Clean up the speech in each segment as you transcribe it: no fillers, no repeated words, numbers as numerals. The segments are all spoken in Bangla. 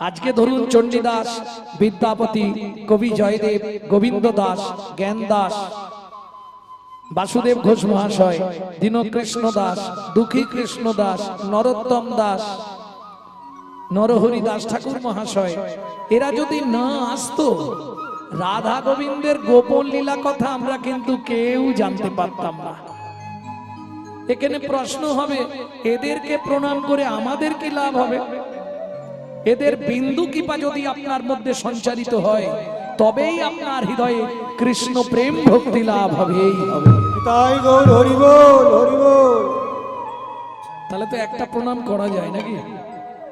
আজকে ধরুন চণ্ডীদাস, বিদ্যাপতি, কবি জয়দেব, গোবিন্দ দাস, জ্ঞান দাস, বাসুদেব ঘোষ মহাশয়, দীনকৃষ্ণ দাস, দুঃখী কৃষ্ণ দাস, নরোত্তম দাস, নরহরি দাস ঠাকুর মহাশয়, এরা যদি না আসতো, রাধা গোবিন্দের গোপন লীলা কথা আমরা কিন্তু কেউ জানতে পারতাম না। এখানে প্রশ্ন হবে, এদেরকে প্রণাম করে আমাদের কি লাভ হবে? এদের বিন্দু কৃপা যদি আপনার মধ্যে সঞ্চারিত হয়, তবেই আপনার হৃদয়ে কৃষ্ণ প্রেম ভক্তি লাভ হবেই হবে। তাই গৌর হরি বল, হরি বল। তাহলে তো একটা প্রণাম করা যায় নাকি?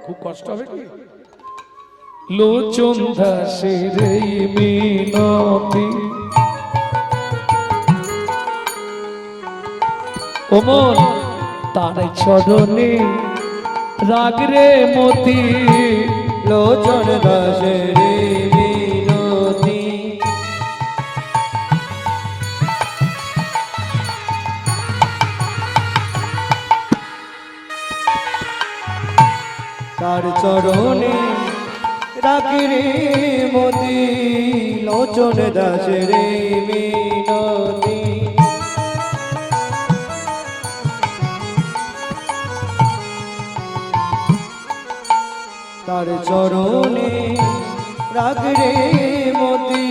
খুব কষ্ট হবে কি? লোচন দাসের এই মিনতি, ওমন তার চরণে রাগরে মতি, লোচন দাসের মিনতি, তার চরণে রাখি রে মতি, লোচন দাসের মিনতি। তার চরণে রাখ রে মতি,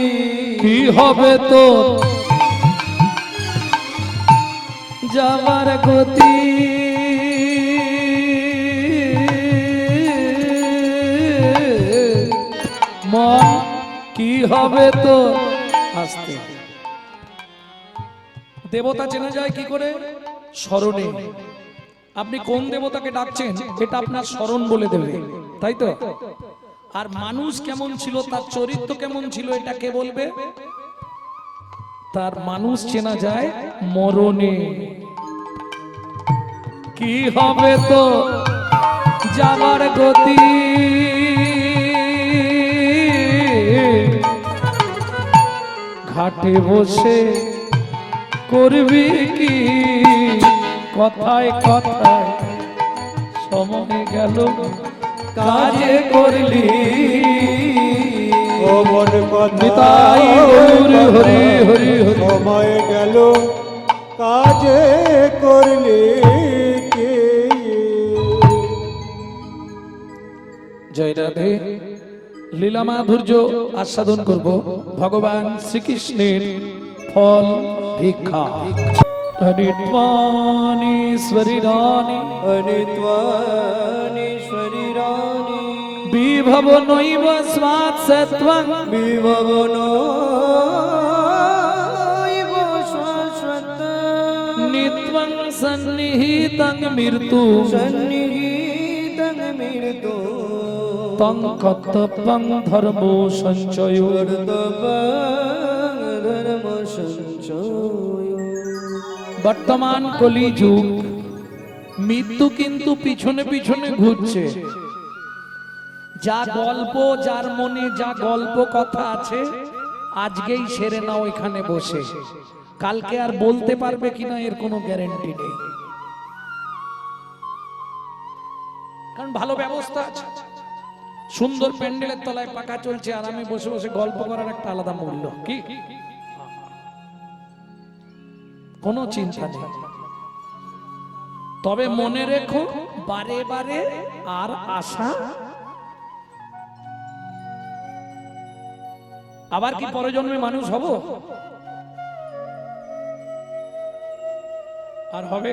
কি হবে তো যাবার গতি, মন কি হবে তো আসতে। দেবতা চেনা যায় কি করে? স্মরণে। আপনি কোন দেবতাকে ডাকছেন এটা আপনার স্মরণ বলে দেবে, তাই তো? আর মানুষ কেমন ছিল, তার চরিত্র কেমন ছিল, এটা কে বলবে? তার মানুষ চেনা যায় মরণে। কি হবে তো যাবার গতি, ঘাটে বসে করবি কি, কথায় কথায় সময় গেল কাজে করলি, ও মন কথা নিতাই গৌর হরি হরি হরি। সময় গেল কাজে করলি কি। জয় রাধে। লীলা মাধুর্য আস্বাদন করব ভগবান শ্রীকৃষ্ণের ফল ভিক্ষা। হরিত্বানীশ্বরী রানী, হরিত্বানীশ্বরী রানী, বিভব নৈব স্মাৎ সত্ত্বং, বিভবন শাশ্বত, নিত্যং সন্নিহিতং মৃত্যু, সন্নিহিতং মৃত্যু, তং কর্তব্যং ধর্ম সঞ্চয়। ধর্ম সঞ্চয়। বর্তমান কলিযুগ, মৃত্যু কিন্তু পিছনে পিছনে ঘুরছে। যা গল্প, যার মনে যা গল্প কথা আছে, আজকেই সেরে নাও এখানে বসে। কালকে আর বলতে পারবে কিনা এর কোনো গ্যারান্টি নেই, কারণ ভালো ব্যবস্থা আছে। সুন্দর প্যান্ডেলের তলায় পাকা চলছে, আর আমি বসে বসে গল্প করার একটা আলাদা মূল্য। কি কোনো চিন্তা নেই। তবে মনে রেখো, বারে বারে আর আশা, আবার কি পরজন্মে মানুষ হব? আর হবে?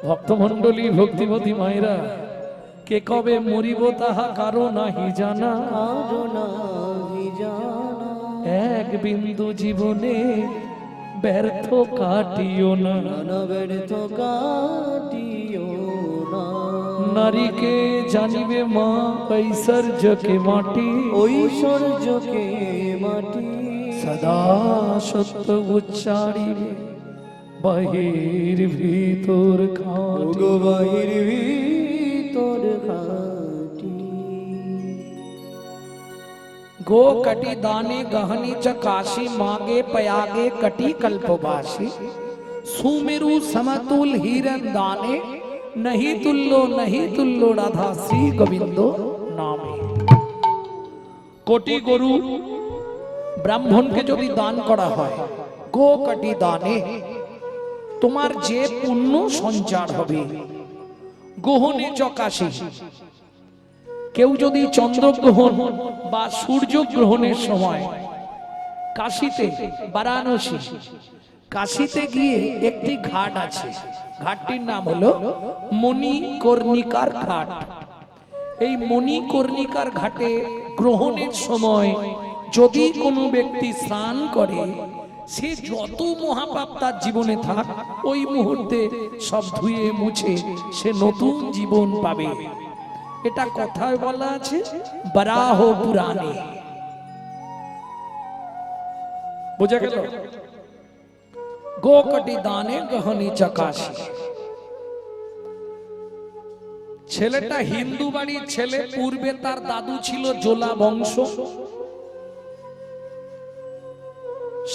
ভক্তমণ্ডলী, ভক্তিমতী মায়েরা, কে কবে মরিব তাহা কারো নাহি জানা, এক বিন্দু জীবনে ব্যর্থ কাটিও না, ব্যর্থ কাটিও না। নারীকে জানিবে মা ঐশ্বর্যকে মাটি, ঐশ্বর্যকে মাটি, সদা সত্য উচ্চারিবে বাহির ভিতর খাটি, বাহির ভিতর খাটি। गो कटी दाने गहनी च काशी, मागे पयागे कटी कल्पवासी, সুমেরু সমতুল হিরণ দানে, नहीं तुल्लो राधा श्री गोविंद नामे। কোটি গরু ব্রাহ্মণকে যদি দান করা হয়, গো কোটি দানে, তোমার যে পুণ্য সঞ্চার হবে। গ্রহণে চকাশি, কেউ যদি চন্দ্রগ্রহণ বা সূর্যগ্রহণের সময় কাশীতে, বারাণসী কাশীতে গিয়ে একটি ঘাট আছে, ঘাটটির নাম হলো মণিকর্ণিকার ঘাট। এই মণিকর্ণিকার ঘাটে গ্রহণের সময় যদি কোনো ব্যক্তি স্নান করে, সে যত মহাপাপ তার জীবনে থাক, ওই মুহূর্তে সব ধুয়ে মুছে সে নতুন জীবন পাবে। এটা কথায় বলা আছে বরাহ পুরাণে। বোঝা গেল? গোকটি দানে গহনি চকাশি। ছেলেটা হিন্দু বাড়ির ছেলে, পূর্বে তার দাদু ছিল জোলা বংশ।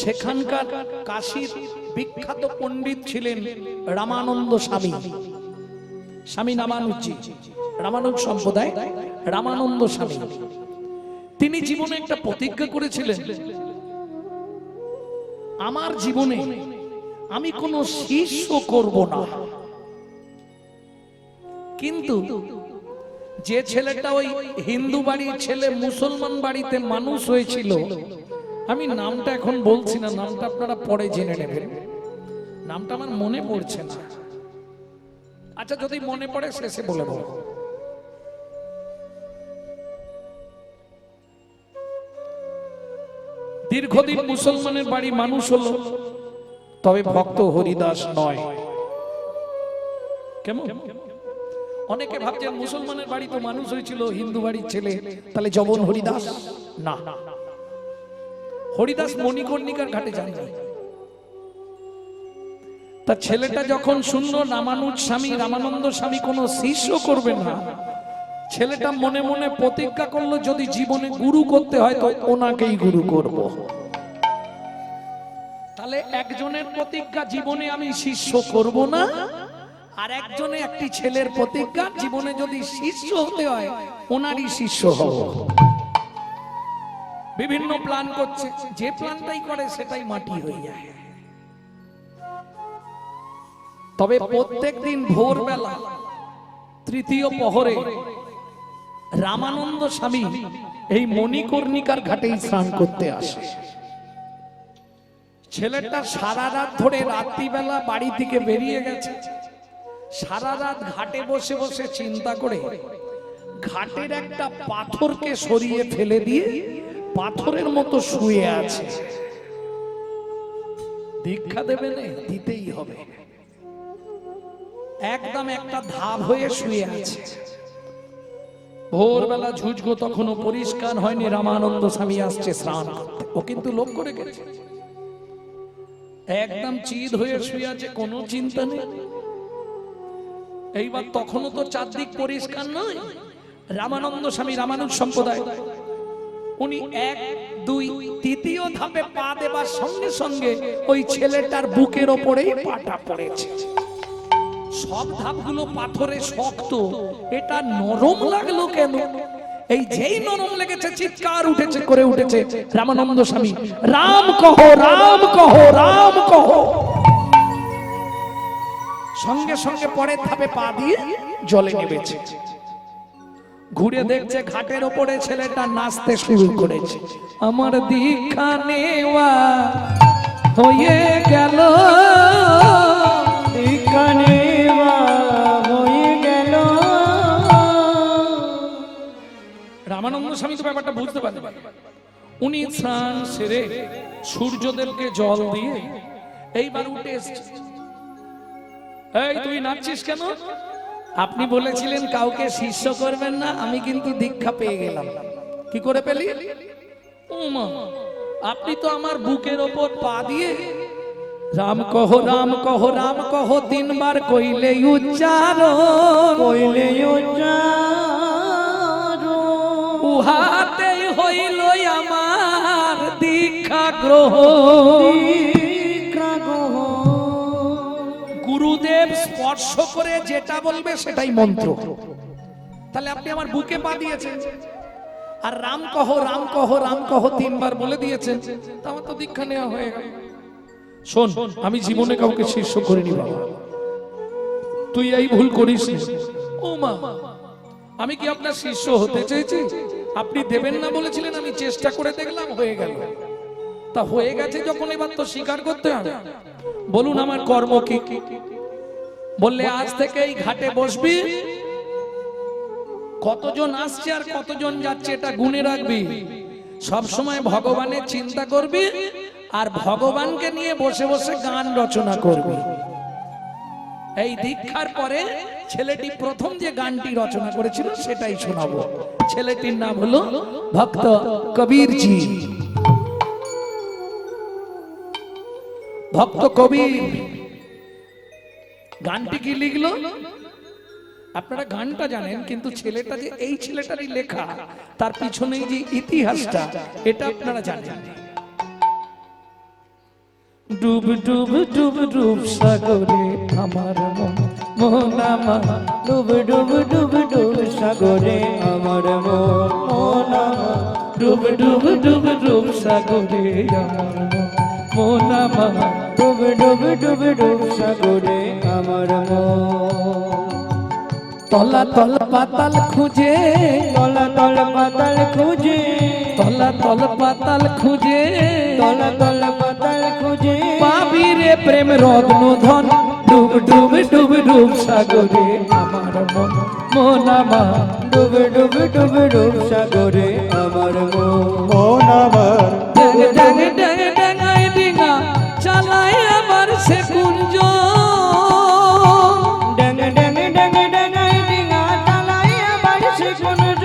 সেখানকার কাশীর বিখ্যাত পণ্ডিত ছিলেন রামানন্দ স্বামী, স্বামী রামানুজি, রামানুজ সম্প্রদায় রামানন্দ স্বামী। তিনি জীবনে একটা প্রতিজ্ঞা করেছিলেন, আমার জীবনে আমি কোনো শিষ্য করব না। কিন্তু যে ছেলেটা ওই হিন্দু বাড়ির ছেলে মুসলমান বাড়িতে মানুষ হয়েছিল, আমি নামটা এখন বলছি না, নামটা আপনারা পরে জেনে নেবেন, নামটা আমার মনে পড়ছে না। আচ্ছা, যদি মনে পড়ে শেষে বলে দেব। দীর্ঘদিন মুসলমানের বাড়ি মানুষ হলো, তবে ভক্ত হরিদাস নয়। কেমন? অনেকে ভাবছেন মুসলমানের বাড়ি তো মানুষ হয়েছিল, হিন্দু বাড়ির ছেলে, তাহলে জবন হরিদাস না। হরিদাস মণিকর্ণিকার ঘাটে যাননি। তার ছেলেটা যখন শুনল রামানুজ স্বামী, রামানন্দ স্বামী কোনো শিষ্য করবে না, ছেলেটা মনে মনে প্রতিজ্ঞা করলো, যদি জীবনে গুরু করতে হয় তো ওনাকেই গুরু করব। তাহলে একজনের প্রতিজ্ঞা, জীবনে আমি শিষ্য করব না, আর একজনে একটি ছেলের প্রতিজ্ঞা, জীবনে যদি শিষ্য হতে হয় ওনারই শিষ্য হব। বিভিন্ন প্ল্যান করছে, যে প্ল্যানটাই করে সেটাই মাটি হয়ে যায়। তবে প্রত্যেকদিন ভোরবেলা তৃতীয় প্রহরে রামানন্দ স্বামী এই মণিকর্ণিকার ঘাটেই স্নান করতে আসে। ছেলেটা সারা রাত ধরে রাত্রিবেলা বাড়ি থেকে বেরিয়ে গেছে, সারা রাত ঘাটে বসে বসে চিন্তা করে ঘাটের একটা পাথরকে সরিয়ে ফেলে দিয়ে পাথরের মতো শুয়ে আছে। দীক্ষা দেবে না, দিতেই হবে। একদম একটা ধাপ হয়ে শুয়ে আছে। ভোরবেলা ঝুঁঝগো তখনও পরিষ্কার হয়নি, রামানন্দ স্বামী আসছে স্নান করতে। ও কিন্তু লক্ষ্য রেখেছে, একদম চিৎ হয়ে শুয়ে আছে, কোনো চিন্তা নেই। এইবার তখনও তো চারদিক পরিষ্কার নয়। রামানন্দ স্বামী রামানুজ সম্প্রদায়, উনি এক দুই তৃতীয় ধাপে পা দেবার সঙ্গে সঙ্গে ওই ছেলেটার বুকের ওপরেই পাটা পড়েছে। সব ধাপগুলো পাথরে শক্ত, এটা নরম লাগলো কেন? এই যেই নরম লেগেছে চিৎকার উঠেছে, করে উঠেছে রামানন্দ স্বামী, রাম কহো, রাম কহো, রাম কহো। সঙ্গে সঙ্গে পরের ধাপে পা দিয়ে জলে নেমেছে। ঘুরে দেখছে ঘাটের ওপরে ছেলেটা নাচতে শুরু করেছে। আমার দীক্ষা নেওয়া হয়ে গেল, দীক্ষা নেওয়া হয়ে গেল। রামানন্দ স্বামী তো ব্যাপারটা বুঝতে পারেন। উনি স্নান সেরে সূর্যদেবকে জল দিয়ে এইবার উঠে এসেছে। এই তুই নাচছিস কেন? আপনি বলেছিলেন কাউকে শিষ্য করবেন না, আমি কিন্তু দীক্ষা পেয়ে গেলাম। কি করে পেলি? ওমা, আপনি তো আমার বুকের ওপর পা দিয়ে রাম কহো, রাম কহো, রাম কহো তিনবার কইলে উচ্চারণ, কইলে উচ্চারণ, উহাতেই হইল আমার দীক্ষা গ্রহণ। গুরুদেব স্পর্শ করে যেটা বলবে সেটাই মন্ত্র। তাহলে আপনি আমার বুকে পা দিয়েছেন আর রাম কহ রাম কহ রাম কহ 3 বার বলে দিয়েছেন, তা আমার তো দীক্ষা নেওয়া হয়ে গেল। শোন, আমি জীবনে কাউকে শিষ্য করিনি বাবা, তুই এই ভুল করিস না। ও মা, আমি কি আপনার শিষ্য হতে চেয়েছি? আপনি দেবেন না বলেছিলেন, আমি চেষ্টা করে দেখলাম, হয়ে গেল। তা হয়ে গেছে যখন, এবার তো স্বীকার করতে হবে। বলুন আমার কর্ম কি? বললে আজ থেকে এই ঘাটে বসবি, কতজন আসছে আর কতজন যাচ্ছে এটা গুনে রাখবি, সব সময় ভগবানের চিন্তা করবি আর ভগবানকে নিয়ে বসে বসে গান রচনা করবি। এই দীক্ষার পরে ছেলেটি প্রথম যে গানটি রচনা করেছিল সেটাই শোনাবো। ছেলেটির নাম হলো ভক্ত কবিরজি। ভক্ত কবির গানটি কি লিখলো আপনারা গানটা জানেন, কিন্তু ছেলেটা যে এই ছেলেটারই লেখা, তার পিছনেই যে ইতিহাসটা এটা আপনারা জানেন। ডুব ডুব ডুব ডুব সাগরে আমার মন, মন আমার ডুব ডুব ডুব ডুব সাগরে আমার মন, মন আমার। ডুব ডুব ডুব ডুব সাগরে আমার মন, মন আমার। ডুব ডুব ডুব ডুব সাগরে আমার মন। তলা তল পাতাল খুঁজে, তলা তল পাতাল খুঁজে, তলা তল পাতাল খুঁজে, তলা তল পাতাল খুঁজে পাবি রে প্রেম রত্ন ধন। ডুব ডুব ডুব ডুব সাগরে আমার মন, মন আমার। ডুব ডুব ডুব ডুব সাগরে আমার মন, মন আমার। ড্যাং ড্যাং ড্যাং ড্যাঙাই ডিঙা চালাই আমার সে কুঞ্জ। ড্যাং ড্যাং ড্যাং ড্যাঙাই ডিঙা চালাই আমার সে কুঞ্জ।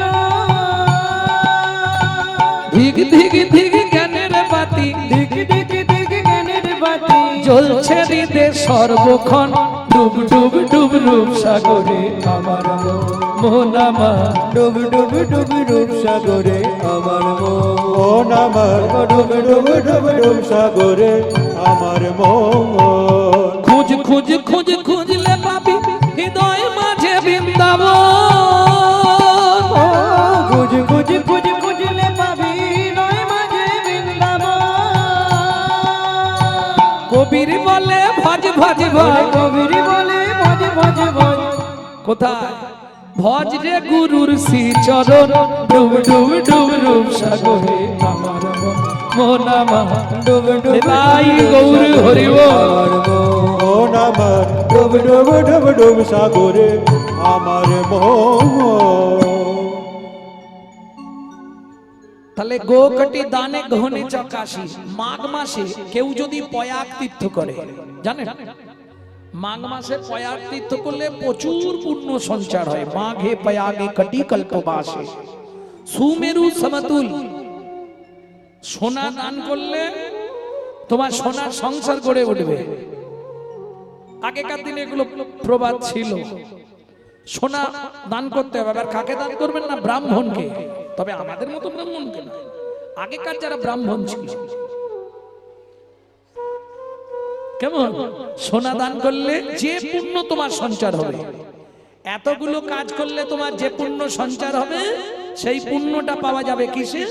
ধিক ধিক ধিক জ্ঞানের বাতি, দিক দিক দিক জ্ঞানের বাতি জ্বলছে হৃদে সর্বক্ষণ। ডুব ডুব ডুব রূপ সাগরে আমার মন, মন আমার। ডুব ডুব ডুব ডুব সাগরে আমার মন, মন আমার। ডুব ডুব ডুব ডুব সাগরে আমার মন। খুঁজ খুঁজ খুঁজ খুঁজলে পাবি হৃদয় মাঝে বৃন্দাবন। খুঁজ খুঁজ খুঁজ খুঁজলে পাবি নয় মাঝে বৃন্দাবন। কবির বলে ভজ ভজ ভজ, কবির বলে ভজ ভজ ভজ। কোথায়? ভজ রে গুরুর শ্রী চরণ। ডুব ডুব ডুব রূপ সাগরে আমার মন, মন আমার। ডুব ডুব তাই গৌর হরি বল। আমার মন, মন আমার। ডুব ডুব ডুব ডুব সাগরে আমার মন। তাহলে গোকটি দানে ঘনে চকাশি। মাঘ মাসে কেউ যদি পয়াগ তীর্থ করে, জানেন মাঘ মাসে পয়াগ তীর্থ করলে প্রচুর পুণ্য সঞ্চার হয়। মাঘে পয়াগে কটি কল্পবাসে। সুমেরু সমতুল সোনা দান করলে তোমার সোনার সংসার গড়ে উঠবে। আগেকার দিনে এগুলো প্রবাদ ছিল। সোনা দান করতে হবে, আবার কাকে দান করবেন না? ব্রাহ্মণকে। তবে আমাদের মতো ব্রাহ্মণকে না, আগেকার যারা ব্রাহ্মণ ছিল। কেমন? সোনা দান করলে যে পুণ্য তোমার সঞ্চার হবে, এতগুলো কাজ করলে তোমার যে পুণ্য সঞ্চার হবে সেই পুণ্যটা পাওয়া যাবে কিসে?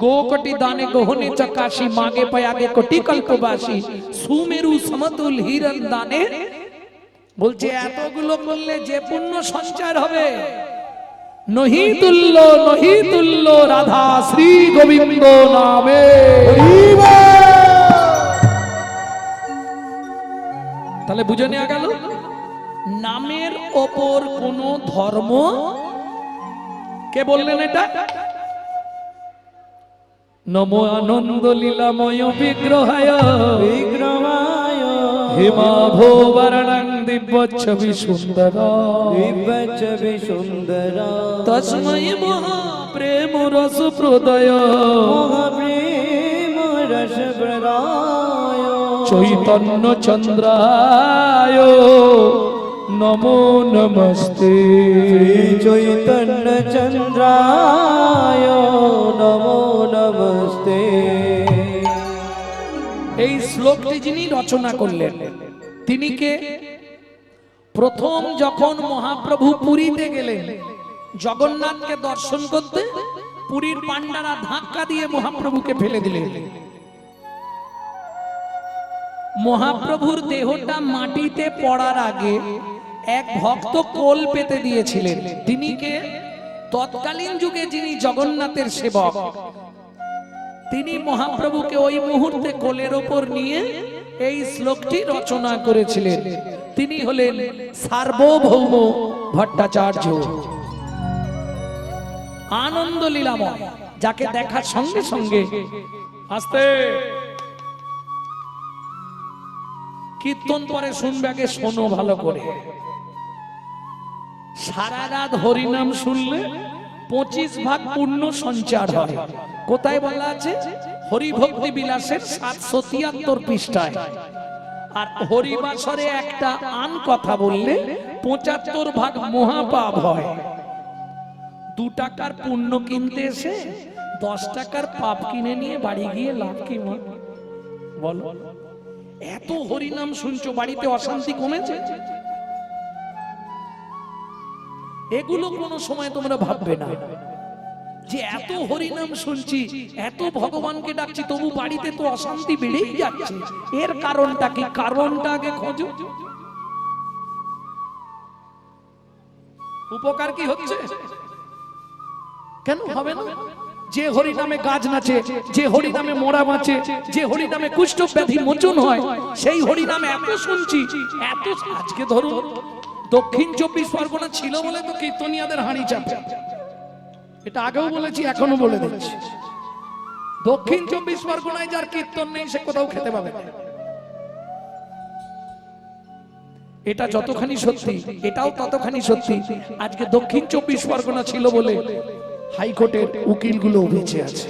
গোকটি দানে গহনে চকাশি, মাগে পয়াগে কোটি কল্পবাসী, সুমেরু সমতুল হিরণ দানে। বলছে এতগুলো করলে যে পুণ্য সঞ্চার হবে, নহি তুল্য রাধা শ্রী গোবিন্দ নামে। তাহলে বুঝে নেওয়া গেল নামের ওপর কোন ধর্ম। কে বললেন এটা? নমো আনন্দ লীলাময় বিগ্রহায়, বিগ্রহায় হেমা ভোবরণং দিব্যচ্ছবি সুন্দর, দিব্যচ্ছবি সুন্দর তস্মৈ মহা প্রেম রস প্রদয়, মহাপ্রেম রস প্রদায় চৈতন্য চন্দ্রায় নমো নমস্তে। শ্রী চৈতন্য চন্দ্রায় নমো নমস্তে। এই শ্লোকটি যিনি রচনা করলেন তিনি কে? প্রথম যখন মহাপ্রভু পুরীতে গেলেন জগন্নাথকে দর্শন করতে, পুরীর পান্ডারা ধাক্কা দিয়ে মহাপ্রভুকে ফেলে দিলেন। মহাপ্রভুর দেহটা মাটিতে পড়ার আগে এক ভক্ত কোল পেতে দিয়েছিলেন। তিনি কে? তৎকালীন যুগে যিনি জগন্নাথের সেবক, তিনি মহাপ্রভুকে ওই মুহূর্তে কোলের ওপর নিয়ে এই শ্লোকটি রচনা করেছিলেন। তিনি হলেন সার্বভৌম ভট্টাচার্য। আনন্দ লীলাময়, যাকে দেখার সঙ্গে সঙ্গে আস্তে কীর্তন পরে শুনবে, আগে শোনো ভালো করে। সারা রাত হরিনাম শুনলে 25 ভাগ পুণ্য সঞ্চার হয়। কোথায় বলা আছে? হরিভক্তি বিলাসের 773 পৃষ্ঠায়। আর হরিবাসরে একটা আন কথা বললে 75 ভাগ মহাপাপ হয়। 2 টাকার পুণ্য কিনতে এসে 10 টাকার পাপ কিনে নিয়ে বাড়ি গিয়ে লাভ কি মা? বলো। এত হরিনাম শুনছো, বাড়িতে অশান্তি কমেছে? এগুলো কোনো সময় তোমরা ভাববে না যে এত হরিনাম শুনছি, এত ভগবানকে ডাকছি, তবু বাড়িতে তো অশান্তি বেড়েই যাচ্ছে। এর কারণটা কি? কারণটা আগে খোঁজো। উপকার কি হচ্ছে? কেন হবে না? যে হরিনামে গাছ নাচে, যে হরিনামে মোড়া বাঁচে, যে হরিনামে কুষ্ঠ ব্যাধি মোচন হয়, সেই হরিনামে এত শুনছি, এত। আজকে ধরুন দক্ষিণ 24 পরগনা ছিল বলে তো কীর্তনিয়াদের হাঁড়ি চাপে। এটা আগেও বলেছি, এখনো বলে দিচ্ছি। দক্ষিণ 24 পরগনায় যার কীর্তন নেই সে কোথাও খেতে পাবে না। এটা যতখানি সত্যি, এটাও ততখানি সত্যি। আজকে দক্ষিণ 24 পরগনা ছিল বলে হাইকোর্টের উকিলগুলো বেঁচে আছে।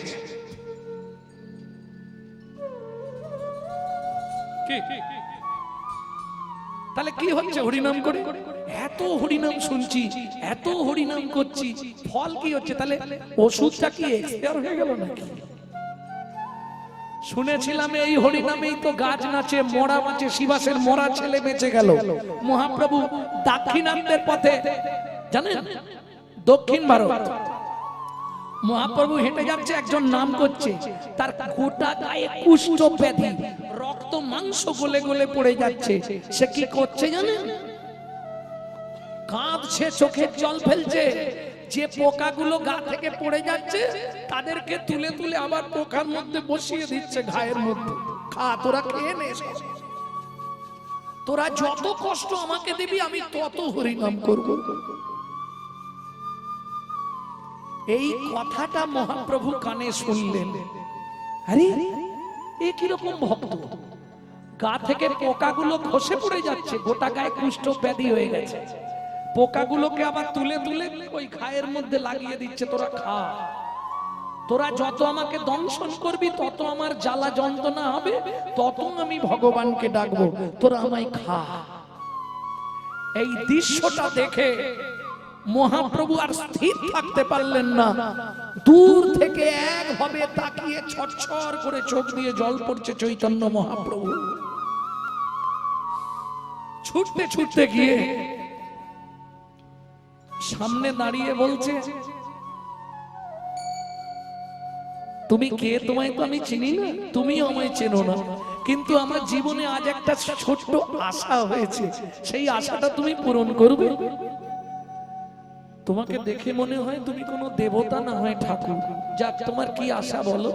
তাহলে কি হচ্ছে? হরিনাম করে এত হরিনাম শুনছি, এত হরিনাম করছি, ফল কি হচ্ছে? তাহলে ওষুধটা কি এক্সপায়ার হয়ে গেল নাকি? শুনেছিলাম এই হরিনামেই তো গাছ নাচে, মরা বাঁচে, শিবাসের মরা ছেলে বেঁচে গেল। মহাপ্রভু দাক্ষিণাত্যের পথে, জানেন, দক্ষিণ ভারত, মহাপ্রভু হেঁটে যাচ্ছে, একজন নাম করছে, তার গোটা গায়ে কুষ্ঠ ব্যাধি, রক্ত মাংস গলে গলে পড়ে যাচ্ছে। সে কি করছে জানেন? কাঁদছে, চোখের জল ফেলছে। যে পোকাগুলো গা থেকে পড়ে যাচ্ছে তাদেরকে তুলে তুলে আবার পোকার মধ্যে বসিয়ে দিচ্ছে ঘায়ের মধ্যে। খা, তোরা খেয়ে নে, তোরা যত কষ্ট আমাকে দিবি আমি তত হরিনাম করব। এই কথাটা মহাপ্রভু কানে শুনলেন। আরে এ কিরকম ভক্ত, গা থেকে পোকাগুলো খসে পড়ে যাচ্ছে, গোটা গায়ে কুষ্ঠ ব্যাধি হয়ে গেছে, পোকাগুলোকে আবার তুলে তুলে ওই ঘায়ের মধ্যে লাগিয়ে দিচ্ছে, তোরা খা। তোরা যত আমাকে দংশন করবি তত আমার জ্বালা যন্ত্রণা হবে, তত আমি ভগবানকে ডাকবো, তোরা আমায় খা। এই দৃশ্যটা দেখে মহাপ্রভু আর স্থির থাকতে পারলেন না। দূর থেকে একভাবে তাকিয়ে ছটছট করে চোখ দিয়ে জল পড়ছে চৈতন্য মহাপ্রভু। ছুটতে ছুটতে গিয়ে সামনে দাঁড়িয়ে বলছে, তুমি কে? তোমায় তো আমি চিনি না, তুমিও আমায় চেনো না, কিন্তু আমার জীবনে আজ একটা ছোট্ট আশা হয়েছে, সেই আশাটা তুমি পূরণ করবে। তোমাকে দেখে মনে হয় তুমি কোনো দেবতা, না হয় ঠাকুর। যাক, তোমার কি আশা বলো?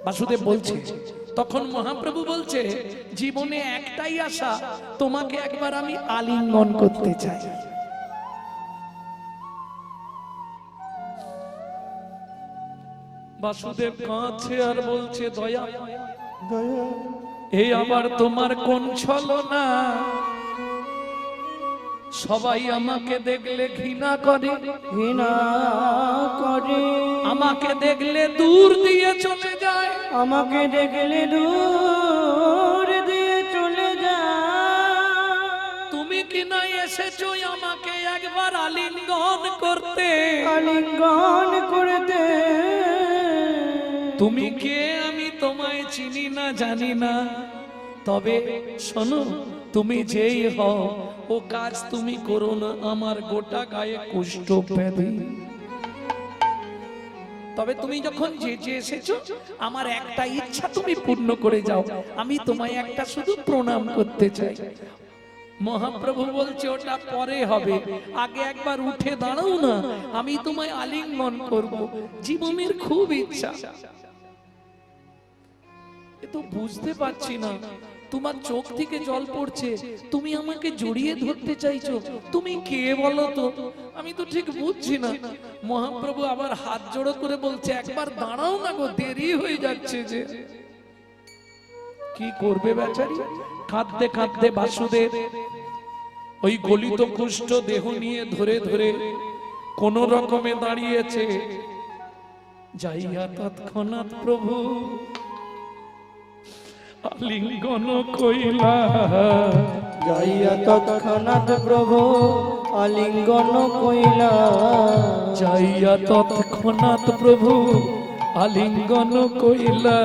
বাসুদেব বলছে। তখন মহাপ্রভু বলছে, জীবনে একটাই আশা, তোমাকে একবার আমি আলিঙ্গন করতে চাই। বাসুদেব কাঁদছে আর বলছে, দয়া দয়া এই আবার তোমার কোন ছলনা? সবাই আমাকে দেখলে ঘৃণা করে, ঘৃণা করে, আমাকে দেখলে দূর দিয়ে চলে যায়, আমাকে দেখলে দূর দিয়ে চলে যায়। তুমি কি না এসেছো আমাকে একবার আলিঙ্গন করতে? আলিঙ্গন করতে। তুমি কে? আমি তোমায় চিনি না, জানি না, তবে শোনো, তুমি যেই হও ও কাজ তুমি করো না, আমার গোটা গায়ে কুষ্ঠ ব্যাধি। তবে তুমি যখন যেচে এসেছো, আমার একটা ইচ্ছা তুমি পূর্ণ করে যাও, আমি তোমায় একটা শুধু প্রণাম করতে চাই। মহাপ্রভু বলছে ওটা পরে হবে, আগে একবার উঠে দাঁড়াও না, আমি তোমায় আলিঙ্গন করব, জীবনের খুব ইচ্ছা। এ তো বুঝতে পারছি না, তোমার চোখ থেকে জল পড়ছে, তুমি আমাকে জড়িয়ে ধরতে চাইছো, তুমি কে বলো তো? আমি তো ঠিক বুঝছি না। মহাপ্রভু আবার হাত জোড়ো করে বলছে একবার দাঁড়াও না গো, দেরি হয়ে যাচ্ছে যে। কি করবে বেচারি? কাঁদতে কাঁদতে বাসুদেব ওই গলিত কুষ্ঠ দেহ নিয়ে ধরে ধরে কোন রকমে দাঁড়িয়েছে। যাইয়া তৎক্ষণাৎ প্রভু আলিঙ্গন কইলা, যাইয়া তৎক্ষণাৎ প্রভু আলিঙ্গন কইলা, যাইয়া তৎক্ষণাৎ প্রভু আলিঙ্গন কইলা,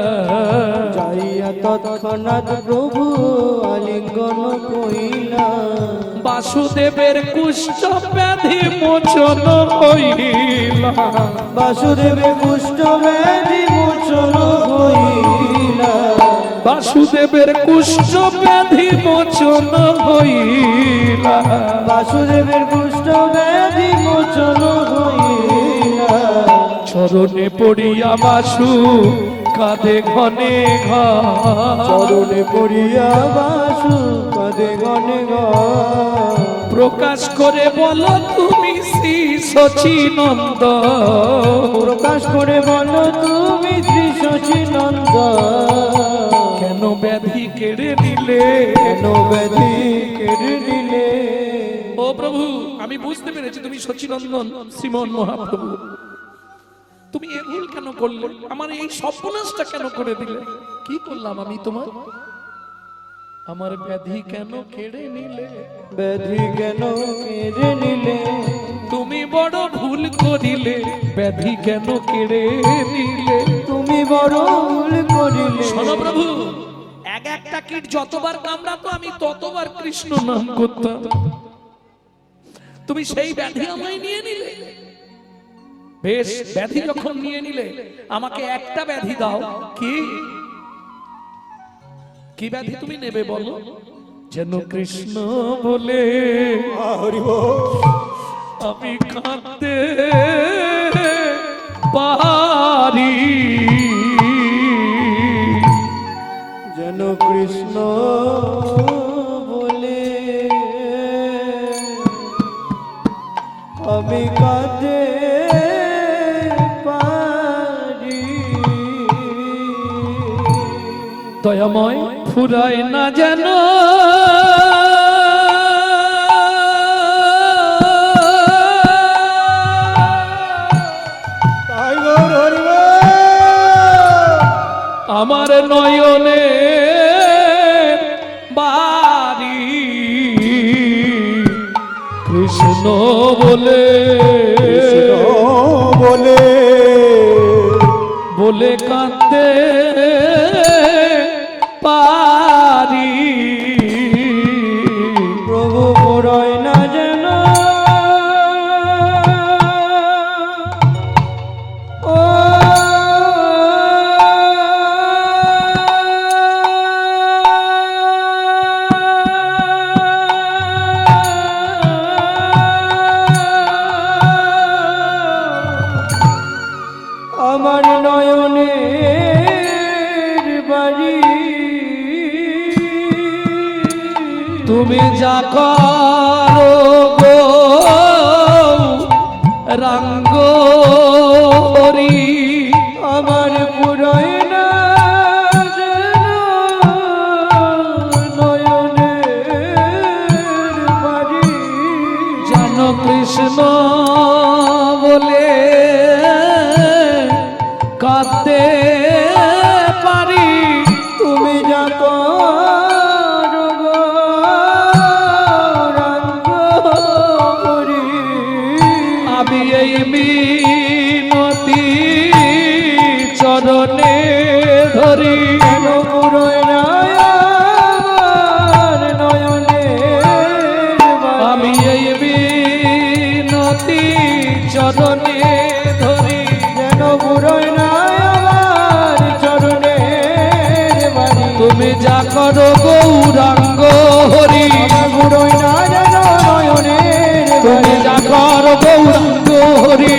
যাইয়া তৎক্ষণাৎ প্রভু আলিঙ্গন কইলা। বাসুদেবের কুষ্ঠ ব্যাধি মোচন হইলা, বাসুদেবের কুষ্ঠ ব্যাধি মোচন হইলা, বাসুদেবের কুষ্ঠ ব্যাধি মোচন হইলা, বাসুদেবের কুষ্ঠ ব্যাধি মোচন হইলা। চরণে পড়িয়া বাসু কাঁদে ঘনে ঘন, চরণে পড়িয়া বাসু কাঁদে গনে গন। প্রকাশ করে বলো তুমি শ্রী সচিনন্দ, প্রকাশ করে বলো তুমি শ্রী সচিনন্দ, কেন ব্যাধি কেড়ে নিলে, কেন ব্যাধি কেড়ে নিলে। ও প্রভু আমি বুঝতে পেরেছি তুমি সচিনন্দন শ্রীমন মহাপ্রভু, তুমি এ ভুল কেন করলে, আমার এই সর্বনাশটা কেন করে দিলে? কি করলাম আমি তোমার? আমার ব্যাধি কেন কেড়ে নিলে, ব্যাধি কেন কেড়ে নিলে। তুমি বড় ভুল করিলে, ব্যাধি কেন কেড়ে নিলে। তুমি বড় ভুল করিলে। শোনো প্রভু, এক একটা কীট যতবার কামড়াতো আমি ততবার কৃষ্ণ নাম করতাম, তুমি সেই ব্যাধি আমায় নিয়ে নিলে। বেশ, ব্যাধি যখন নিয়ে নিলে আমাকে একটা ব্যাধি দাও। কি কি ব্যাধি তুমি নেবে বলো? যেন কৃষ্ণ বলে হরি বল। আমি কাঁদতে পারি, যেন কৃষ্ণ বলে আমি কাঁদতে পারি। দয়াময় ফুরায় না যেন তাই গৌর হরি বল। আমার নয়নে বাড়ি, কৃষ্ণ বলে কৃষ্ণ বলে বলে কাঁদতে পারি। প্রভু পুরয় না যেন ও আমার নয়নের বাড়ি। তুমি যা করো গো রাঙ্গরি, আমার পুরয় না যেন নয়নের বাড়ি। জানো কৃষ্ণ বলে কাঁদতে পারি। তুমি যা করো গো রাঙ্গরি, আমি এই গৌরাঙ্গ হরি আমার বুড়োই না যেন নয়নের তুমি বাড়ি। জাগর গৌরাঙ্গ হরি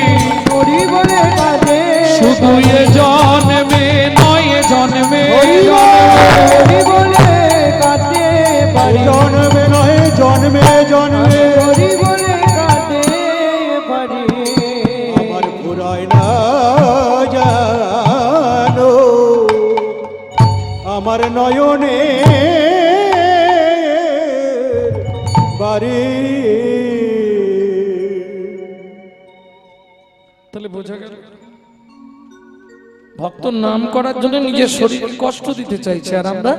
হরি বলে কাঁদে শুধু এ জন্মে নয় এ জন্মে হরি বলে কাঁদে বাড়ি। জন্মে নয় জন্মে জন্মে হরি বলে কাঁদে বাড়ি। আমার ফুরায় না জানো আমার নয়নে বাড়ি। তাহলে বোঝা গেল ভক্ত নাম করার জন্য নিজের শরীর কষ্ট দিতে চাইছে, আর আমরা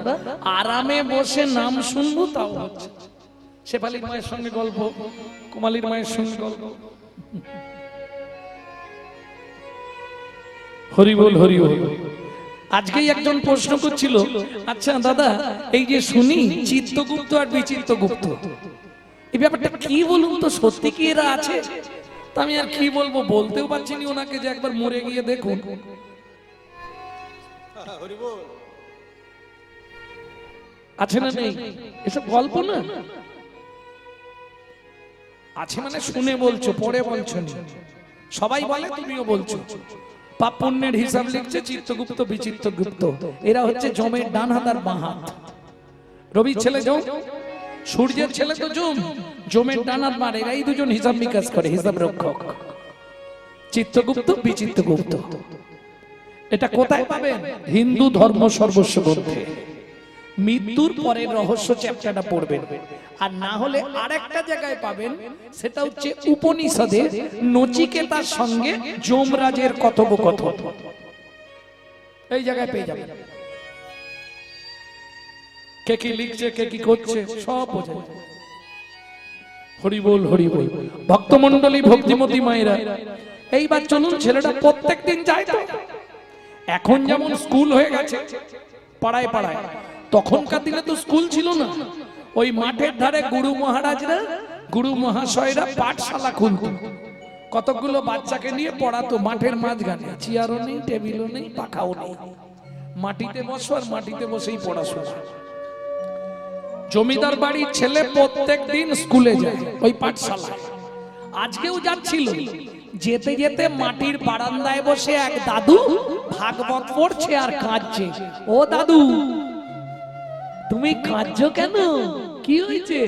আরামে বসে নাম শুনবো তাও হচ্ছে। শেফালির মায়ের সঙ্গে গল্প, কুমালির মায়ের সঙ্গে গল্প। হরি বল হরি বল। আজকেই একজন প্রশ্ন করছিল, আচ্ছা দাদা এই যে শুনি চিত্তগুপ্ত আর বিচিত্রগুপ্ত, এই ব্যাপারটা কি বলুন তো, সত্যি কি এরা আছে? তা আমি আর কি বলবো, বলতেও পারছি না ওনাকে যে একবার মরে গিয়ে দেখুন। আছে না নেই? এসব গল্প না আছে, মানে শুনে বলছো, পরে বলছো না। সবাই বলে, তুমিও বলছো। পাপ পুণ্যের হিসাব লিখছে চিত্তগুপ্ত বিচিত্রগুপ্ত, এরা হচ্ছে জমের ডান হাত আর বাঁ হাত। রবির ছেলে জম, সূর্যের ছেলে তো জম, জমের ডান হাত মার, এরাই দুজন হিসাব নিকাশ করে, হিসাব রক্ষক। চিত্রগুপ্ত বিচিত্রগুপ্ত। এটা কোথায় পাবেন? হিন্দু ধর্ম সর্বস্ব গ্রন্থে। মৃত্যুর পরের রহস্য চ্যাপ্টারটা পড়বেন। আর না হলে আরেকটা জায়গায় পাবেন, সেটা হচ্ছে উপনিষদে নচিকেতার সঙ্গে যমরাজের কথোপকথন। এই জায়গায় পেয়ে যাবেন। কে কি লিখছে, কে কি করছে, সব বোঝা যায়। হরি বল হরি বল। ভক্তমণ্ডলী, ভক্তিমতী মায়েরা, এইবার চলুন, ছেলেটা প্রত্যেকদিন যায় তো। এখন যেমন স্কুল হয়ে গেছে পাড়ায় পাড়ায়, তখনকার দিনে তো স্কুল ছিল না। ওই মাঠের ধারে গুরু মহারাজরা, গুরু মহাশয়রা পাঠশালা খুলত, কতগুলো বাচ্চাকে নিয়ে পড়াতো মাঠের মাঝখানে। চেয়ারও নেই, টেবিলও নেই, পাখাও নেই, মাটিতে বসো আর মাটিতে বসেই পড়াশোনা। জমিদার বাড়ির ছেলে প্রত্যেক দিন স্কুলে যায়, ওই পাঠশালা। আজকেও যাচ্ছিল, যেতে যেতে মাটির বারান্দায় বসে এক দাদু ভাগবত পড়ছে আর কাঁদছে। ও দাদু, তুমি কাঁদছো কেন? কি হয়েছে?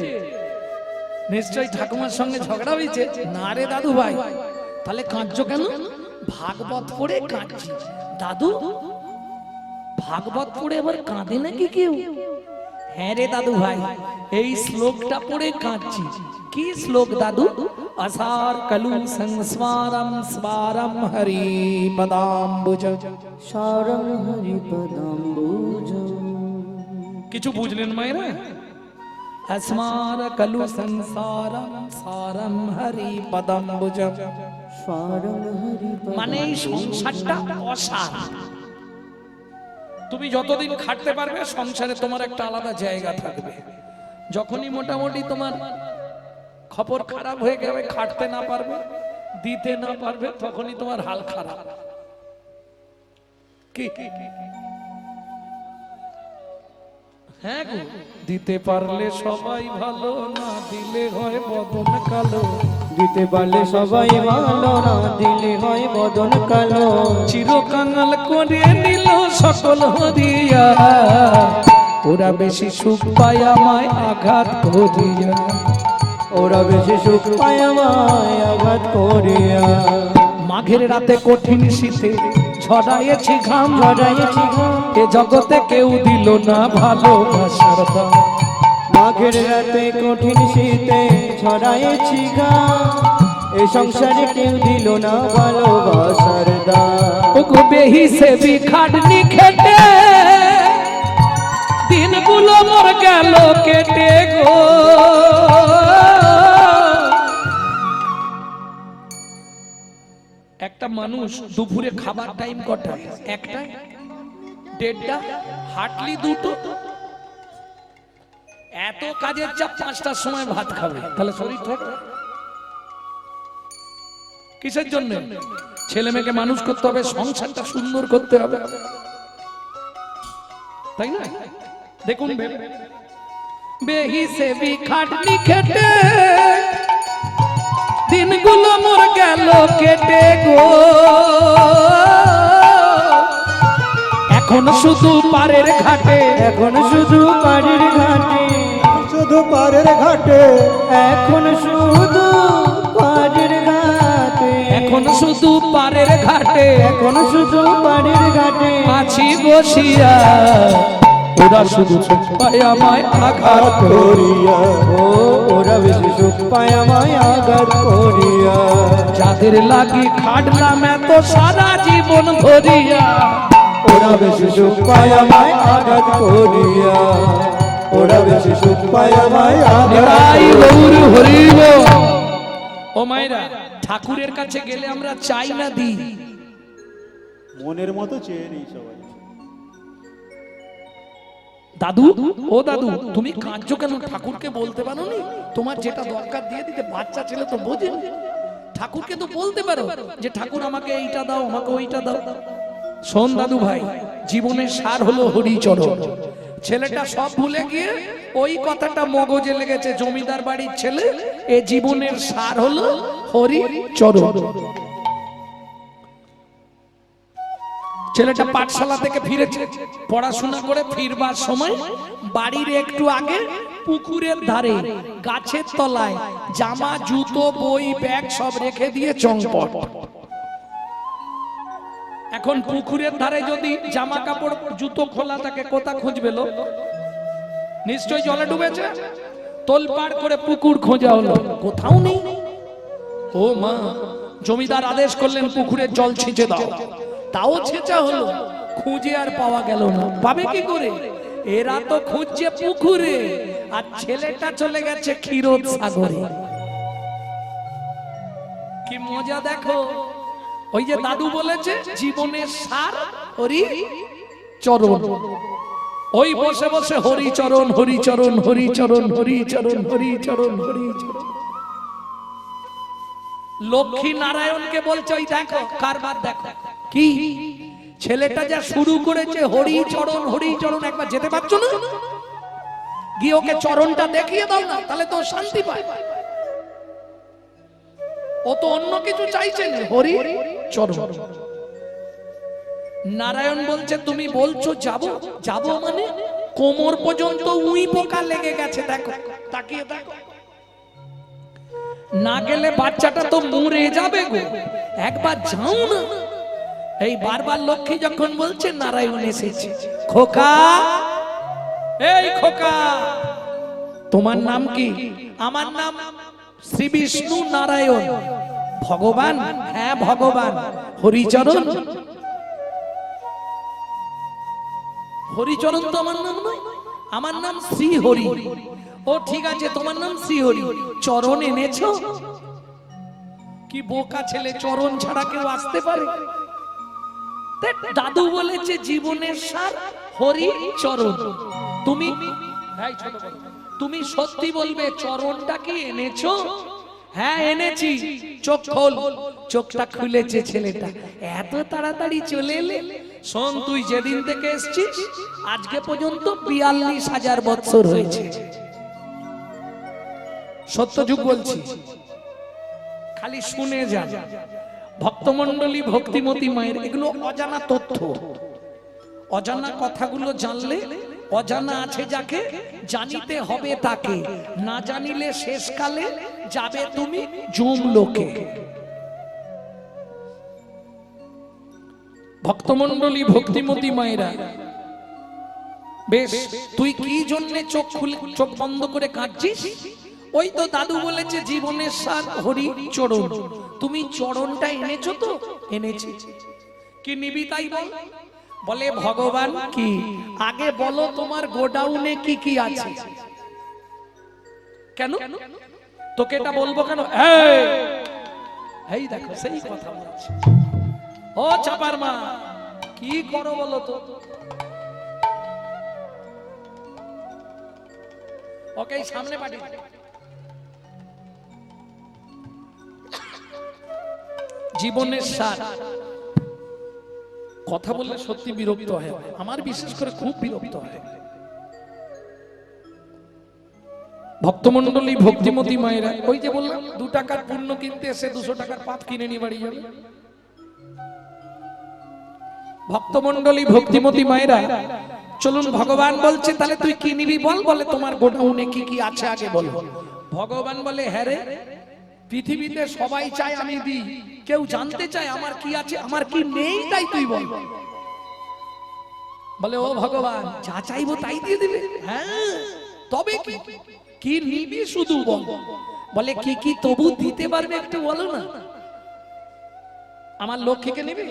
নিশ্চয়ই ঠাকুমার সঙ্গে ঝগড়া হয়েছে। না রে দাদু ভাই। তাহলে কাঁদছো কেন? ভাগবত পড়ে কাঁদছি। দাদু, ভাগবত পড়ে আবার কাঁদে নাকি কেউ? হ্যাঁ রে দাদু ভাই, এই শ্লোকটা পড়ে কাঁদছি। কি শ্লোক দাদু? আসার কালু সংস্মারম স্মারম হরি পদাম্বুজ। সারং হরি পদাম্বুজ। কিছু বুঝলেন মায়েরা? अस्मार कलु संसारम सारम हरि पदम्बुज। সারং হরি মানে এই সংসারটা অসার। তুমি যতদিন খাটতে পারবে সংসারে তোমার একটা আলাদা জায়গা থাকবে। যখনই মোটামুটি তোমার খবর খারাপ হয়ে যাবে, খাটতে না পারবে, দিতে না পারবে, তখনই তোমার হাল খারাপ। কি হ্যাঁ গো, দিতে পারলে সবাই ভালো, না দিলে হয় বদন কালো। দিতে পারলে সবাই ভালো, না দিলে হয় বদন কালো। চিরকাঙাল করে নিল সকল হরিয়া, ওরা বেশি সুখ পায় আমায় আঘাত করিয়া। ওরা বেশি সুখ পায় আমায় আঘাত করিয়া। মাঘের রাতে কঠিন শীতে ঝরাইছি ঘাম, ঝরাইছি ঘাম। এ জগতে কেউ দিল না ভালোবাসার দাম। মাঘের রাতে কঠিন শীতে ছড়াইছি ঘাম, এ সংসারে কেউ দিল না ভালোবাসার দাম। ওগো বেহিসেবি খাটনি খেটে দিনগুলো মোর গেল কেটে গো। একটা মানুষ দুপুরে খাবার টাইম কটা? একটা, দেড়টা, হাটলি দুটো। এত কাজের চাপ, 5টার সময় ভাত খাবে, তাহলে শরীর থাকবে কিসের জন্য? ছেলে মেয়েকে মানুষ করতে হবে, সংসারটা সুন্দর করতে হবে, তাই না? দেখুন ভেবে, বেহিসেবি খাটনি খেটে দিনগুলো মোর গেল কেটে গো, এখন শুধু পারের ঘাটে, এখন শুধু বাড়ির ঘাটে, শুধু পারের ঘাটে, এখন শুধু বাড়ির ঘাটে, এখন শুধু পারের ঘাটে এখন শুধু বাড়ির ঘাটে আছি বসিয়া, ওরা শুধু পায় আমায় আঘাত করিয়া ও ওরা বেশি সুখ পায় আমায় আঘাত করিয়া, যাদের লাগি খাটলাম এত সারা জীবন ধরিয়া, ওরা বেশি সুখ পায় আমায় আঘাত করিয়া, ওরা বেশি সুখ পায় আমায় আঘাত নিতাই করিয়া। গৌর হরিব। ও মায়েরা, ঠাকুরের কাছে গেলে আমরা চাই না দিই, মনের মতো চেয়ে নেই সবাই। দাদু ও দাদু তুমি কাঁদছো কেন? ঠাকুরকে বলতে পারো নি তোমার যেটা দরকার দিয়ে দিতে? বাচ্চা ছেলে তো বোঝেন, ঠাকুরকে তো বলতে পারো যে ঠাকুর আমাকে এইটা দাও, আমাকে ওইটা দাও। শোন দাদু ভাই, জীবনের সার হলো হরিচরণ। ছেলেটা সব ভুলে গিয়ে ওই কথাটা মগজে লেগেছে, জমিদার বাড়ির ছেলে, এ জীবনের সার হলো হরিচরণ। ছেলেটা পাঠশালা থেকে ফিরেছে, পড়াশোনা করে ফিরবার সময় বাড়ির একটু আগে পুকুরের ধারে গাছের তলায় জামা জুতো বই ব্যাগ সব রেখে দিয়ে চম্পট। এখন পুকুরের ধারে যদি জামা কাপড় জুতো খোলা থাকে, কোথা খুঁজবে লোক? নিশ্চয় জলে ডুবেছে। তোলপাড় করে পুকুর খোঁজা হলো, কোথাও নেই। ও মা, জমিদার আদেশ করলেন পুকুরের জল ছিঁচে দাও, তাও ছেঁচা হলো, খুঁজে আর পাওয়া গেল না। পাবে কি করে? এরা তো খুঁজছে পুকুরে, আর ছেলেটা চলে গেছে ক্ষীরোদ সাগরে। কি মজা দেখো! ওই যে দাদু বলেছে জীবনের সার হরিচরণ, ওই বসে বসে হরিচরণ হরিচরণ হরিচরণ হরিচরণ হরিচরণ হরিচরণ। লক্ষ্মী নারায়ণকে বলছে ওই দেখো কারবার দেখো, কি ছেলেটা যা শুরু করেছে হরিচরণ হরিচরণ, একবার যেতে পারছো না? গিয়ে ওকে চরণটা দেখিয়ে দাও না, তাহলে তো শান্তি পায়। ও তো অন্য কিছু চাইছে না, হরিচরণ। নারায়ণ বলছে তুমি বলছো যাবো, যাবো মানে কোমর পর্যন্ত উই পোকা লেগে গেছে, দেখো তাকিয়ে দেখো। না গেলে বাচ্চাটা তো মরে যাবে গো, একবার যাও না। এই বারবার লক্ষ্মী যখন বলছে নারায়ণ এসেছে। খোকা, এই খোকা, তোমার নাম কি? আমার নাম শ্রী বিষ্ণু নারায়ণ। ভগবান? হ্যাঁ ভগবান। হরিচরণ? হরিচরণ তো আমার নাম নয়, আমার নাম শ্রী হরি। ও ঠিক আছে, তোমার নাম শ্রী হরি, চরণ এনেছো? কি বোকা ছেলে, চরণ ছাড়া কেউ আসতে পারে? দাদু বলেছে জীবনের সার হরিচরণ। তুমি তুমি সত্যি বলবে চরণটা কি এনেছো? হ্যাঁ এনেছি। চোখ খোল। চোখটা খুলেছে ছেলেটা। এত তাড়াতাড়ি চলে এলে? শোন, তুই যেদিন থেকে এসেছিস আজকে পর্যন্ত ৪২,০০০ বছর হয়েছে। সত্য যুগ বলছি, খালি শুনে যান। ভক্তমণ্ডলী, ভক্তিমতী মায়ের এগুলো অজানা তথ্য, অজানা কথাগুলো জানলে, অজানা আছে যাকে, জানিতে হবে তাকে। না জানিলে শেষকালে যাবে তুমি জম লোকে। ভক্তমণ্ডলী, ভক্তিমতী মায়েরা, বেশ তুই কি জন্য চোখ খুলে চোখ বন্ধ করে কাঁদছিস? ওই তো দাদু বলেছে জীবনের সার হরিচরণ। তুমি চরণটা এনেছো তো? এনেছি। কি নিবি তাই বল? বলে ভগবান কি? আগে বলো তোমার গোডাউনে কি কি আছে। কেন তোকে এটা বলবো কেন? এই দেখো সেই কথা বলছে। ও চাপার মা, কি করো বলো তো? ওকে সামনে পাঠিয়ে। জীবনের সার কথা বললে সত্যি বিরক্ত হয়, আমার বিশেষ করে খুব বিরক্ত হয়। ভক্তমণ্ডলী ভক্তিমতী মায়েরা, ওই যে বললাম 2 টাকার পূর্ণ কিনতে এসে 200 টাকার পাত কিনে নিয়ে বাড়ি যাবে। ভক্তমণ্ডলী ভক্তিমতী মায়েরা, চলুন ভগবান বলছে তাহলে তুই কি নিবি বল। বলে তোমার গোডাউনে কি কি আছে আগে বল। ভগবান বলে হ্যাঁ রে, পৃথিবীতে সবাই চায় আমি দিই, কেউ জানতে চায় আমার কি আছে আমার কি নেই, তাই তুই বল। বলে ও ভগবান, যা চাইবো তাই দিয়ে দিবে? হ্যাঁ, তবে কি কি নিবি শুধু বল। বলে কি কি তবু দিতে পারবে একটু বলো না। আমার লক্ষ্মীকে নিবি?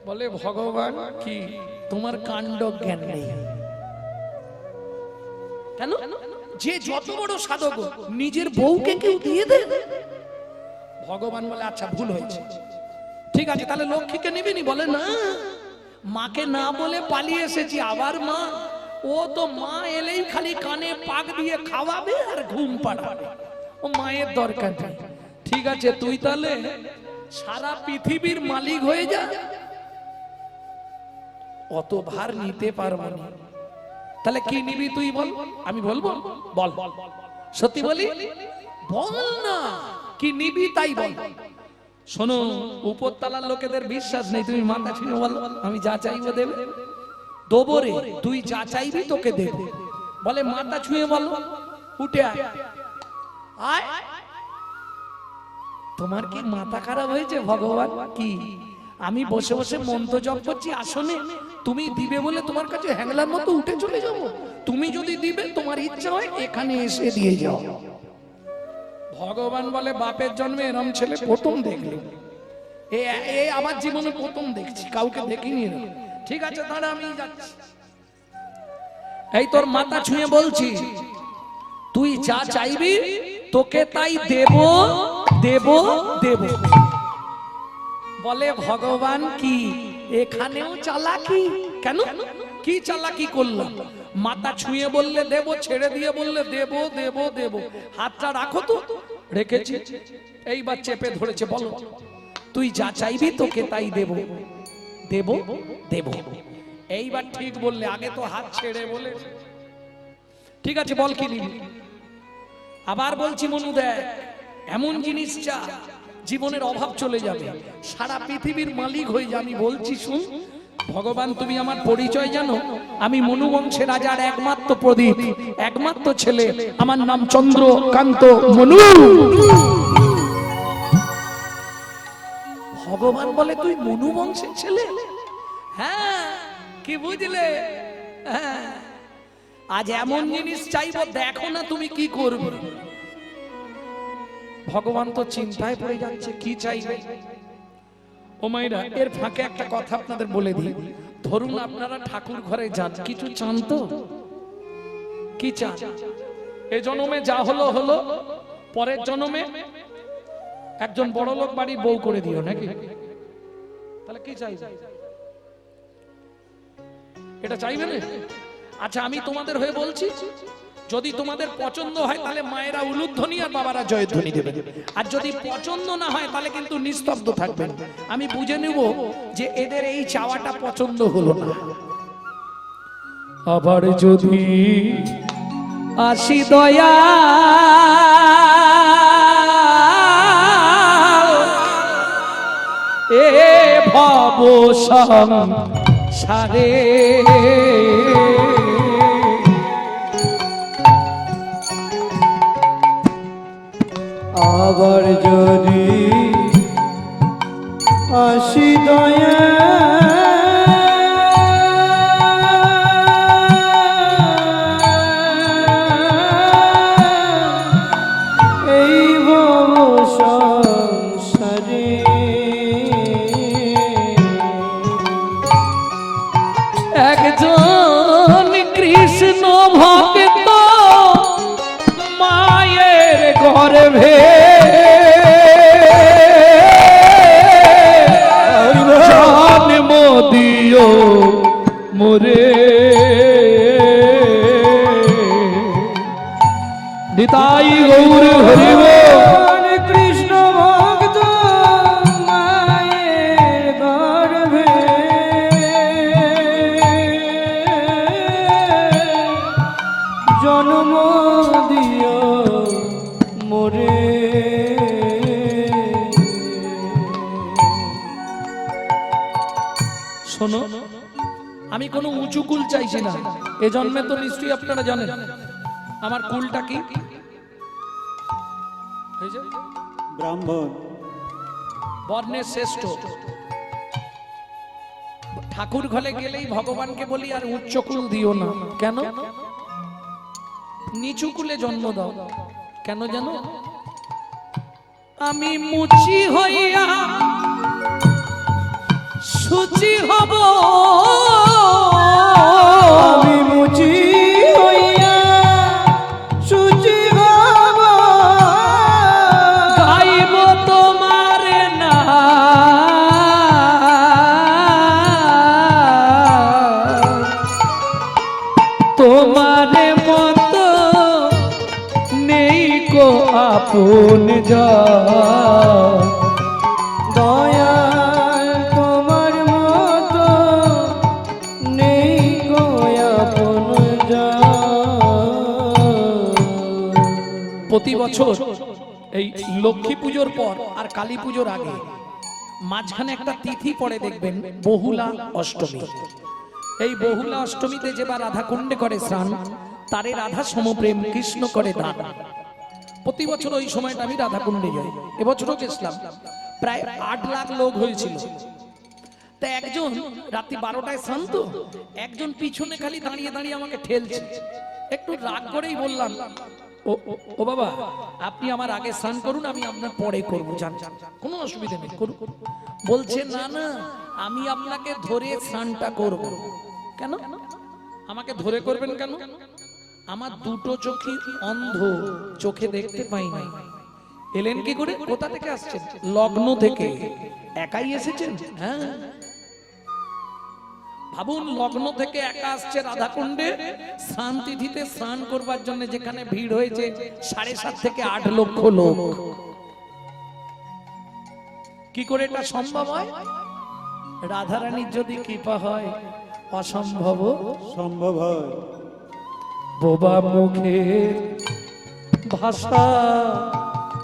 বলে ভগবান কি তোমার কাণ্ড জ্ঞান নেই কেন? যে যত বড় সাধক নিজের বউকে কেউ দিয়ে দেয়? ভগবান বলে আচ্ছা ভুল হয়েছে, ঠিক আছে তাহলে লক্ষ্মীকে নিবি? বলে না, মাকে না বলে পালিয়ে এসেছি, আবার মা, ও তো মা এলেই খালি কানে পাক দিয়ে খাওয়াবে আর ঘুম পাড়াবে, ও মায়ের দরকার নেই। ঠিক আছে তুই তাহলে সারা পৃথিবীর মালিক হয়ে যা, অত ভার নিতে পারবো না। তাহলে কি নিবি তুই বল। আমি বলবো? বল সত্যি বলি, বল না কি নিবি তাই বল। শোনো, উপরতলার লোকেদের বিশ্বাস নেই, তুমি মাথা ছুঁয়ে বল আমি যা চাইবো দেবে। দেবো রে, তুই যা চাইবি তোকে দেবে। বলে মাথা ছুঁয়ে বল, উঠে আয়। আয়, তোমার কি মাথা খারাপ হয়েছে? ভগবান কি আমি বসে বসে মন্ত্র জপ করছি আসনে, তুমি দিবে বলে তোমার কাছে হ্যাংলার মতো উঠে চলে যাব? তুমি যদি দিবে তোমার ইচ্ছা হয় এখানে এসে দিয়ে যাও। ভগবান বলে বাপের জন্মে এরম ছেলে প্রথম দেখলি, এ আমার জীবনে প্রথম দেখছি, কাউকে দেখিনি এরম। ঠিক আছে তাহলে আমি যাচ্ছি। এই তোর মাথা ছুঁয়ে বলছি, তুই যা চাইবি তোকে তাই দেব দেব দেব। বলে ভগবান কি এখানেও চালাকি? কেন কি চালাকি করলাম? মাথা ছুঁয়ে বললে দেব, ছেড়ে দিয়ে বললে দেব দেব দেব। হাতটা রাখো তো, রেখেছি, এইবার চেপে ধরেছে। বলো তুই যা চাইবি তোকে তাই দেব দেব দেব। এইবার ঠিক বললে, আগে তো হাত ছেড়ে বলে। ঠিক আছে বল কি নিবি? আবার বলছি মনু দেখ, এমন জিনিস চা জীবনের অভাব চলে যাবে, সারা পৃথিবীর মালিক হয়ে যা। আমি বলছি শুন ভগবান, তুমি আমার পরিচয় জানো? আমি মনু বংশের রাজার একমাত্র প্রদীপ, একমাত্র ছেলে, আমার নাম চন্দ্রকান্ত মনু। ভগবান বলে তুই মনু বংশের ছেলে? হ্যাঁ, কি বুঝলে? হ্যাঁ, আজ এমন জিনিস চাইবো, দেখো না তুমি কি করবে। ভগবান তো চিন্তায় পড়ে যাচ্ছে কি চাইবে। ও মায়েরা, এর ফাঁকে একটা কথা আপনাদের বলে দিই। ধরুন আপনারা ঠাকুর ঘরে যান, কিছু চান তো? কি চান? এ জন্মে যা হলো হলো, পরের জন্মে একজন বড় লোক বাড়ি বউ করে দিও নাকি? তাহলে কি চাইবে? এটা চাইবে না? আচ্ছা আমি তোমাদের হয়ে বলছি, যদি তোমাদের পছন্দ হয় তাহলে মায়েরা উলুধ্বনি আর বাবারা জয়ধ্বনি দেবেন, আর যদি পছন্দ না হয় তাহলে কিন্তু নিস্তব্ধ থাকবেন। আমি বুঝে নেব যে এদের এই চাওয়াটা পছন্দ হলো না। আবার যদি আসি দয়া এ ভব সংসারে, আবার যদি আসি দয়া এই ভব সংসারে, একজন কৃষ্ণ ভক্ত মায়ের গর্ভে জন্ম দিও মোরে, নিতাই গৌর হরিব। কৃষ্ণ ভক্ত মায়ের গর্ভে জন্ম দিও মোরে। শোনো, আমি কোনো উঁচু কুল চাইছি না। এ জন্মে তো নিশ্চয়ই আপনারা জানেন আমার কুলটা কি। এই যে ব্রাহ্মণ। বর্ণের শ্রেষ্ঠ। ঠাকুর ঘরে গেলেই ভগবানকে বলি আর উচ্চ কুল দিও না। কেন? নিচু কুলে জন্ম দাও। কেন জানো? আমি মুচি হইয়া সুচি হব, আমি মুচি হইয়া সুচি হব, গাইব তোমার না তোমার মতো নেই কো আপন যা। দয়াল তোমার মতো নেই গো আপন জন। প্রতি বছর এই লক্ষ্মী পুজোর পর আর কালী পুজোর আগে মাঝখানে একটা তিথি পড়ে দেখবেন, বহুলা অষ্টমী। এই বহুলা অষ্টমীতে যেবার রাধা কুণ্ডে করে স্নান, তারে রাধা সমপ্রেম কৃষ্ণ করে দান। প্রতি বছর ওই সময়টা আমি রাধা কুণ্ডে যাই। এবছরও গেছিলাম, প্রায় 8 লাখ লোক হয়েছিল। তা একজন রাত্রি 12টায় স্নান, তো একজন পিছনে খালি দাঁড়িয়ে দাঁড়িয়ে আমাকে ঠেলছে। একটু রাগ করেই বললাম, ও ও বাবা, আপনি আমার আগে স্নান করুন, আমি আপনার পরে করবো, জান কোনো অসুবিধা নেই, করুন। বলছে না না, আমি আপনাকে ধরে স্নানটা করব। কেন আমাকে ধরে করবেন কেন? আমার দুটো চোখই অন্ধ, চোখে দেখতে পাই না। এলেন কি করে? কোথা থেকে আসছেন? লগ্ন থেকে। একাই এসেছেন? হ্যাঁ, ভাবুন, লগ্ন থেকে একা আসছে রাধাকুণ্ডে স্নান তিথিতে স্নান করবার জন্য, যেখানে ভিড় হয়েছে 7.5 থেকে 8 লক্ষ লোক। কি করে এটা সম্ভব হয়? রাধারানীর যদি কৃপা হয়, অসম্ভব সম্ভব হয়। বোবা মুখের ভাষা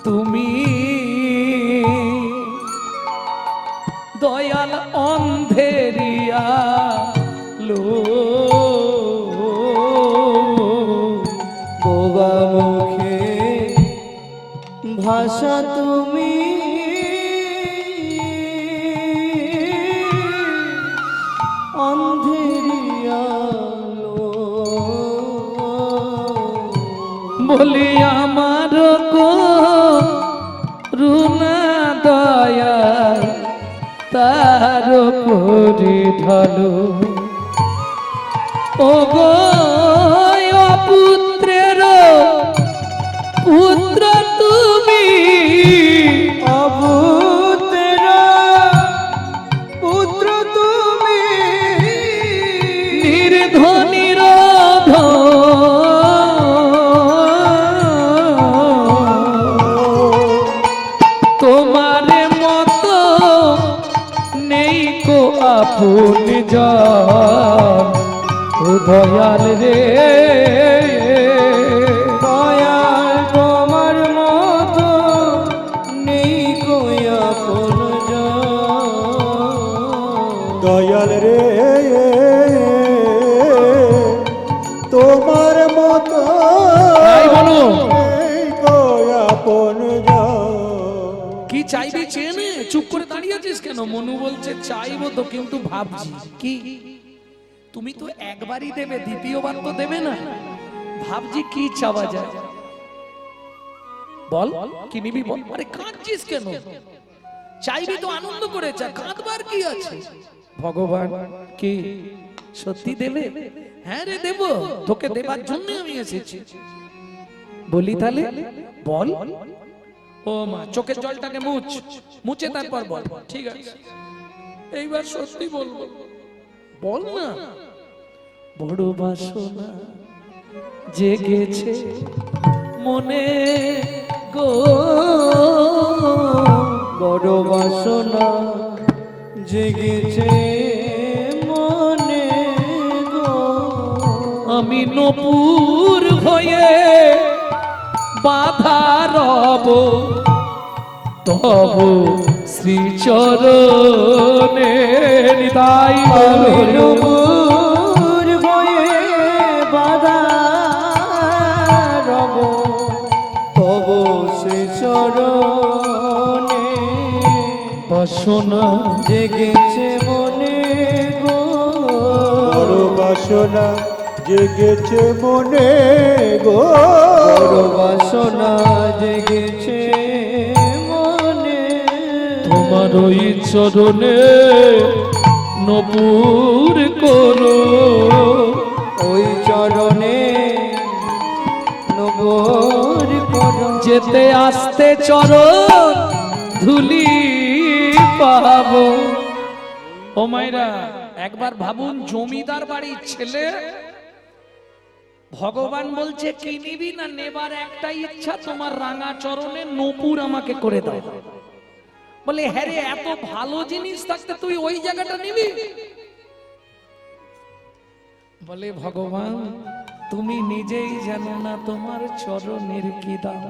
তুমি, দয়াল অন্ধেরিয়া লো। বোবা মুখে ভাষা তুমি, অন্ধেরিয়া লো। বলি আমার করুণা দয়া তার উপরে ঢালো। ও গো অপুত্রের পুত্র তুমি, অপুত্র পুত্র তুমি, নির্ধনির তোমার মতো নেই কো আপন জন। ও দয়াল রে, দয়াল তোমার মতো নেই গো আপন জন। দয়াল রে, তোমার মতো তাই বলো। এই গো আপন জন। কি চাইবি চেনে? চুপ করে দাঁড়িয়ে আছিস কেন? মনু বলছে চাইবো তো, কিন্তু ভাবছি কি। তুমি তো একবারই দেবে, দ্বিতীয়বার তো দেবে না। ভাবছি কি চাওয়া যায়, বল কি নিবি বল। আরে কাঁদছিস কেন? চাইবি তো আনন্দ করে চা, কাঁদবার কি আছে? ভগবান কি সত্যি দেবে? হ্যাঁ রে দেব, তোকে দেবার জন্য আমি এসেছি। বলি তাহলে বল। ও মা, চোখের জলটাকে মুছ, মুছে তারপর বল। ঠিক আছে, এইবার সত্যি বলবো, বল না। বড় বাসনা জেগেছে মনে গো, বড় বাসনা জেগেছে মনে গো, আমি নপুর হয়ে বাধা রব তব শ্রীচরণে নিতাই গৌর। নূপুর হয়ে বাধা রব তব সে চরণে বাসনা জেগেছে মনে গো বড় বাসনা জেগেছে মনে গো বড় বাসনা জেগেছে মনে তোমার ওই চরণে নপুর করো ওই চরণে নবর করো যেতে আসতে চরণ ধুলি পাবো। ও মাইরা একবার ভাবুন, জমিদার বাড়ির ছেলে, ভগবান বলছে কি নিবি না নেবার একটাই ইচ্ছা, তোমার রাঙা চরণে নপুর আমাকে করে দাও। বলে হ্যাঁ রে, এত ভালো জিনিস থাকতে তুই ওই জায়গাটা নিবি? বলে ভগবান তুমি নিজেই জানো না তোমার চরণের কি দাম।